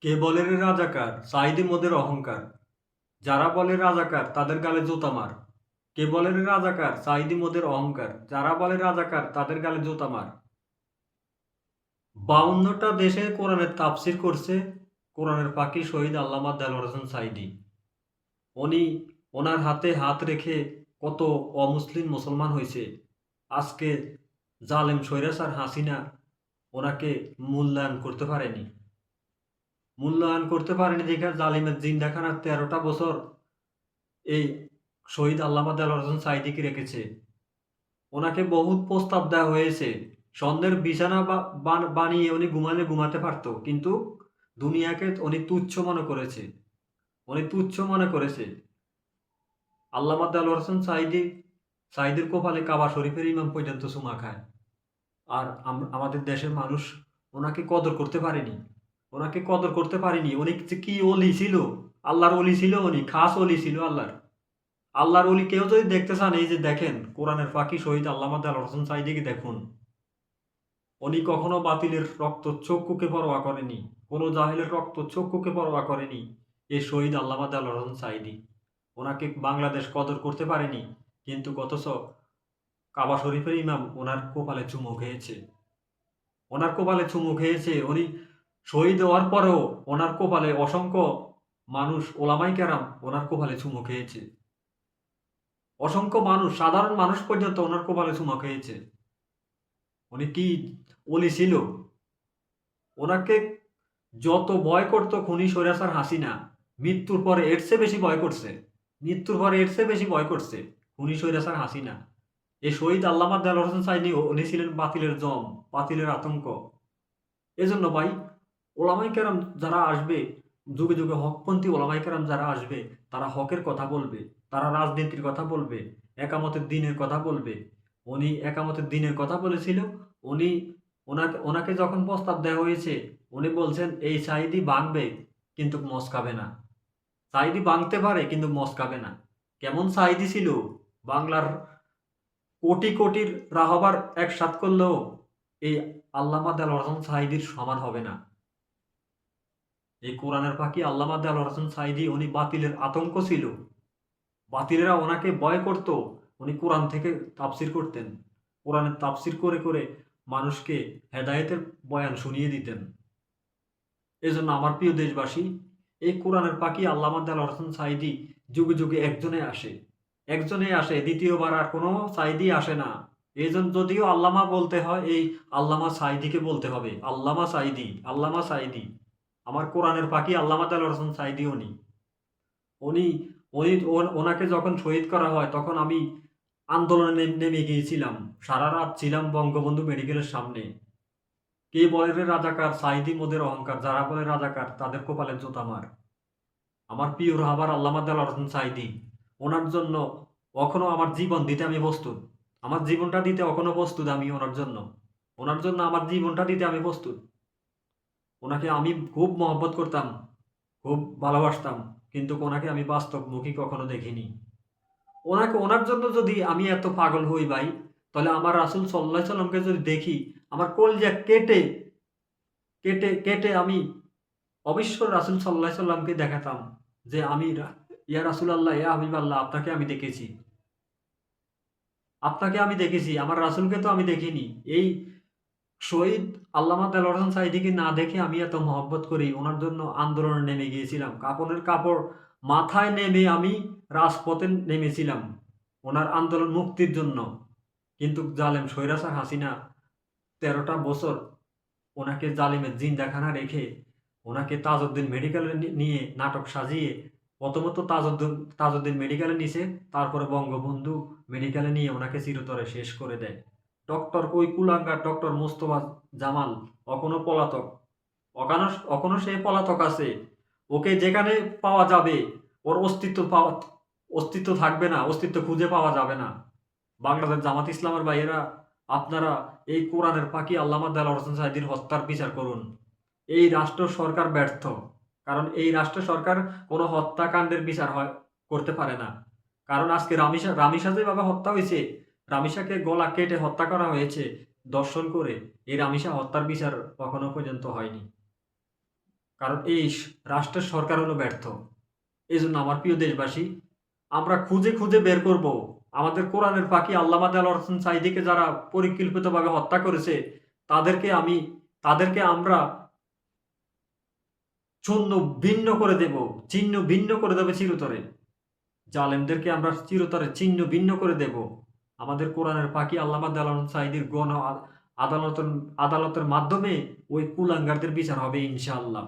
কে বলে রে রাজাকার সাঈদী মোদের অহংকার। যারা বলে রাজাকার তাদের গালে জুতা মার। কে বলে রে রাজাকার সাঈদী মোদের অহংকার। যারা বলে রাজাকার তাদের গালে জুতা মার। 52টা দেশে কোরআনের তাফসির করছে কোরআনের পাখি শহীদ আল্লামা দেলোয়ার হোসেন সাঈদী। উনি ওনার হাতে হাত রেখে কত অমুসলিম মুসলমান হয়েছে। আজকে জালেম স্বৈরাচার হাসিনা ওনাকে মূল্যায়ন করতে পারেনি। দেখে জালিমের জিন্দাখানার 13টা বছর এই শহীদ আল্লামা দেলোয়ার হোসেন সাঈদীকে রেখেছে। ওনাকে বহুত প্রস্তাব দেওয়া হয়েছে, স্বর্ণের বিছানা বানিয়ে উনি ঘুমাতে পারতো, কিন্তু দুনিয়াকে উনি তুচ্ছ মনে করেছে। আল্লামা দেলোয়ার হোসেন সাঈদীর কপালে কাবা শরীফের ইমাম পর্যন্ত চুমা খায়। আর আমাদের দেশের মানুষ ওনাকে কদর করতে পারেনি। উনি যে কি অলি ছিল, আল্লাহর অলি ছিল, উনি খাস অলি ছিল আল্লাহর অলি। কেউ যদি দেখতে চান, এই যে দেখেন কোরআনের পাখি শহীদ আল্লামা দেলোয়ার হোসেন সাঈদীকে দেখুন। উনি কখনো বাতিলের রক্ত চক্ষুকে পরোয়া করেনি, কোনো জাহেলের রক্ত চক্ষুকে পরোয়া করেনি। এই শহীদ আল্লামা দেলোয়ার হোসেন সাঈদী, ওনাকে বাংলাদেশ কদর করতে পারেনি, কিন্তু অথচ কাবা শরীফের ইমাম ওনার কপালে চুমু খেয়েছে। উনি শহীদ হওয়ার পরেও ওনার কপালে অসংখ্য মানুষ, ওলামাই কেরাম ওনার কপালে চুমু খেয়েছে। অসংখ্য মানুষ, সাধারণ মানুষ পর্যন্ত ওনার কপালে চুমু খেয়েছে। উনি কি ওলি ছিল! ওনাকে যত ভয় করতো খুনি স্বৈরাচার হাসিনা, মৃত্যুর পরে এর চেয়ে বেশি ভয় করছে খুনি স্বৈরাচার হাসিনা। এই শহীদ আল্লামা দেলোয়ার হোসেন সাঈদী উনি ছিলেন বাতিলের জম, বাতিলের আতঙ্ক। এজন্য ভাই, ওলামাই কেরাম যারা আসবে, যুগে যুগে হকপন্থী ওলামাই কেরাম যারা আসবে, তারা হকের কথা বলবে, তারা রাজনীতির কথা বলবে, একামতের দিনের কথা বলবে। উনি একামতের দিনের কথা বলেছিল। উনি ওনাকে যখন প্রস্তাব দেওয়া হয়েছে, উনি বলছেন এই সাঈদী ভাঙবে কিন্তু মস্কাবে না। সাঈদী ভাঙতে পারে কিন্তু মস্কাবে না। কেমন সাঈদী ছিল! বাংলার কোটি কোটির রাহবার একসাথ করলেও এই আল্লামা দেলোয়ার হোসেন সাঈদীর সমান হবে না। এই কোরআনের পাখি আল্লামা দেলোয়ার হোসেন সাঈদী, উনি বাতিলের আতঙ্ক ছিল। বাতিলেরা ওনাকে ভয় করত। উনি কোরআন থেকে তাফসির করতেন, কোরআনের তাফসির করে করে মানুষকে হেদায়েতের বয়ান শুনিয়ে দিতেন। এজন্য আমার প্রিয় দেশবাসী, এই কোরআনের পাখি আল্লামা দেলোয়ার হোসেন সাঈদী যুগে যুগে একজনে আসে, দ্বিতীয়বার আর কোনো সাঈদী আসে না। এই জন্য যদিও আল্লামা বলতে হয়, এই আল্লামা সাঈদীকে বলতে হবে আল্লামা সাঈদী। আমার কোরআনের পাখি আল্লামা দেলোয়ার হোসেন সাঈদী উনি উনি উনি ওনাকে যখন শহীদ করা হয়, তখন আমি আন্দোলনে নেমে গিয়েছিলাম। সারা রাত ছিলাম বঙ্গবন্ধু মেডিকেলের সামনে। কে বলে রে রাজাকার সাঈদী মোদের অহংকার। যারা বলে রাজাকার তাদের কপালে জুতা মার। আমার প্রিয় রাহবার আল্লামা দেলোয়ার হোসেন সাঈদী, ওনার জন্য কখনো আমার জীবন দিতে আমি প্রস্তুত। আমার জীবনটা দিতে এখনো প্রস্তুত আমি ওনার জন্য আমার জীবনটা দিতে আমি প্রস্তুত। ওনাকে আমি খুব মহব্বত করতাম, খুব ভালোবাসতাম, কিন্তু ওনাকে আমি বাস্তবমুখী কখনো দেখিনি। ওনার জন্য যদি আমি এত পাগল হই ভাই, তাহলে আমার রাসূল সাল্লাল্লাহু আলাইহি সাল্লামকে যদি দেখি, আমার কলিজা কেটে কেটে কেটে আমি অবশ্যই রাসূল সাল্লাল্লাহু আলাইহি সাল্লামকে দেখাতাম যে ইয়া রাসূলুল্লাহ, ইয়া হাবিবাল্লাহ, আপনাকে আমি দেখেছি, আমার রাসূলকে তো আমি দেখিনি। এই শহীদ আল্লামা দেলোয়ার হোসেন সাঈদীকে না দেখে আমি এত মহব্বত করি। ওনার জন্য আন্দোলনে নেমে গিয়েছিলাম, কাপড়ের কাপড় মাথায় নেমে আমি রাজপথে নেমেছিলাম ওনার আন্দোলন মুক্তির জন্য। কিন্তু জালেম স্বৈরাচার হাসিনা 13টা বছর ওনাকে জালিমের জিন্দাখানা রেখে ওনাকে তাজউদ্দিন মেডিকেলে নিয়ে নাটক সাজিয়ে, প্রথমত তাজউদ্দিন মেডিকেলে নিছে, তারপরে বঙ্গবন্ধু মেডিকেলে নিয়ে ওনাকে চিরতরে শেষ করে দেয়। ডক্টর ওই কুলাঙ্গার ডক্টর মোস্তফা জামাল অখনো পলাতক, অখনো সে পলাতক আছে। ওকে যেখানে পাওয়া যাবে, ওর অস্তিত্ব থাকবে না, অস্তিত্ব খুঁজে পাওয়া যাবে না। বাংলাদেশ জামাত ইসলামের ভাইয়েরা, আপনারা এই কোরআনের পাখি আল্লামা দেলোয়ার হোসেন সাঈদীর হত্যার বিচার করুন। এই রাষ্ট্র সরকার ব্যর্থ, কারণ এই রাষ্ট্র সরকার কোনো হত্যাকাণ্ডের বিচার করতে পারে না। কারণ আজকে রামিসা যেভাবে হত্যা হয়েছে, রামিসাকে গলা কেটে হত্যা করা হয়েছে দর্শন করে, এই রামিসা হত্যার বিচার কখনো পর্যন্ত হয়নি। কারণ এই রাষ্ট্রের সরকার হলো ব্যর্থ। এই জন্য আমার প্রিয় দেশবাসী, আমরা খুঁজে খুঁজে বের করব আমাদের কোরআনের পাখি আল্লামা দেলোয়ার হোসেন সাঈদীকে যারা পরিকল্পিতভাবে হত্যা করেছে, তাদেরকে আমি তাদেরকে আমরা চূর্ণ ভিন্ন করে দেব, ছিন্ন ভিন্ন করে দেবে চিরতরে। জালেমদেরকে আমরা চিরতরে ছিন্ন ভিন্ন করে দেব। আমাদের কোরআনের পাখি আল্লামা দেলোয়ার হোসেন সাঈদীর আদালতের আদালতের মাধ্যমে ওই কুলাঙ্গারদের বিচার হবে ইনশাআল্লাহ।